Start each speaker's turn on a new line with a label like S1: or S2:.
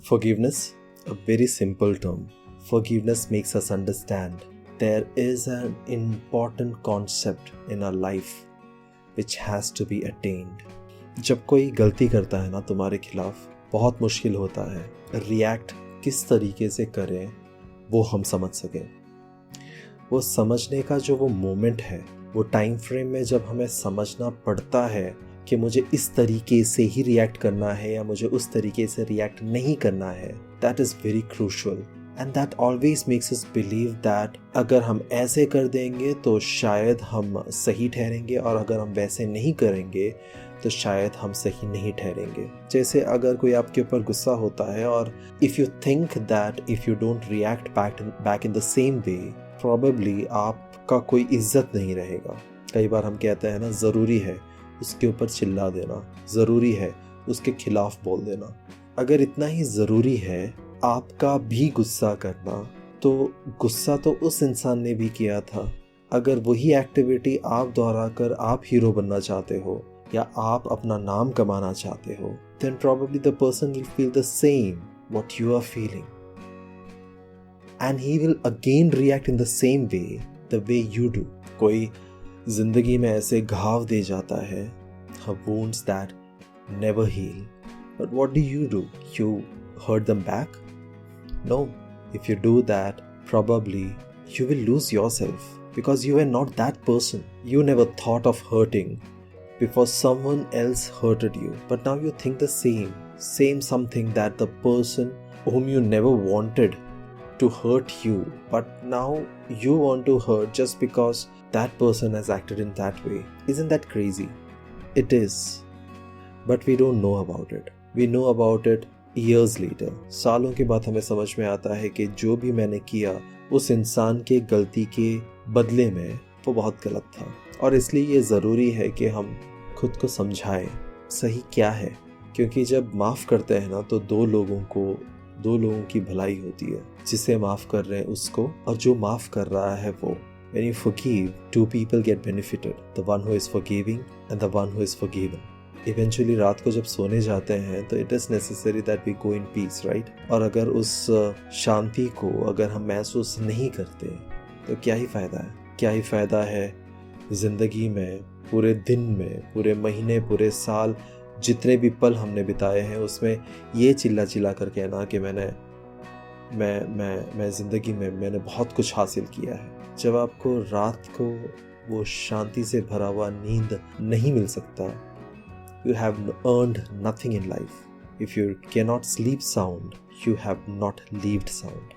S1: Forgiveness, a very simple term. Forgiveness makes us understand there is an important concept in our life which has to be attained. जब कोई गलती करता है ना तुम्हारे खिलाफ, बहुत मुश्किल होता है रिएक्ट किस तरीके से करें वो हम समझ सकें। वो समझने का जो वो मोमेंट है, वो टाइम फ्रेम में जब हमें समझना पड़ता है कि मुझे इस तरीके से ही रिएक्ट करना है या मुझे उस तरीके से रिएक्ट नहीं करना है, that is very crucial and that always makes us believe that अगर हम ऐसे कर देंगे तो शायद हम सही ठहरेंगे और अगर हम वैसे नहीं करेंगे तो शायद हम सही नहीं ठहरेंगे। जैसे अगर कोई आपके ऊपर गुस्सा होता है और if you think that if you don't react back in the same way, probably आपका कोई इज्जत नहीं रहेगा। कई बार हम कहते हैं ना, ज़रूरी है उसके ऊपर चिल्ला देना, ज़रूरी है उसके खिलाफ बोल देना। अगर इतना ही ज़रूरी है आपका भी गुस्सा करना, तो गुस्सा तो उस इंसान ने भी किया था। अगर वही एक्टिविटी आप दोहरा कर आप हीरो बनना चाहते हो या आप अपना नाम कमाना चाहते हो, then probably the person will feel the same what you are feeling. And he will again react in the same way, the way you do. कोई जिंदगी में ऐसे घाव दे जाता है, wounds that never heal. But what do? You hurt them back? No. If you do that, probably you will lose yourself because you were not that person. You never thought of hurting before someone else hurted you. But now you think the same something that the person whom you never wanted to hurt you, but now you want to hurt just because that person has acted in that way. Isn't that crazy? It is. But we don't know about it. We know about it years later. सालों के बाद हमें समझ में आता है कि जो भी मैंने किया उस इंसान के गलती के बदले में वो बहुत गलत था, और इसलिए ये ज़रूरी है कि हम खुद को समझाएं सही क्या है। क्योंकि जब माफ़ करते हैं ना, तो दो लोगों की भलाई होती है, जिसे माफ़ कर रहे हैं उसको और जो माफ़ कर रहा है वो। When you forgive, two people get benefited, the one who is forgiving and the one who is forgiven. Eventually रात को जब सोने जाते हैं तो it is necessary that we go in peace, right? और अगर उस शांति को अगर हम महसूस नहीं करते तो क्या ही फ़ायदा है ज़िंदगी में, पूरे दिन में, पूरे महीने, पूरे साल, जितने भी पल हमने बिताए हैं उसमें ये चिल्ला कर कहना कि मैं ज़िंदगी में मैंने बहुत कुछ हासिल किया है। जब आपको रात को वो शांति से भरा हुआ नींद नहीं मिल सकता, you have earned nothing in life. If you cannot sleep sound, you have not lived sound.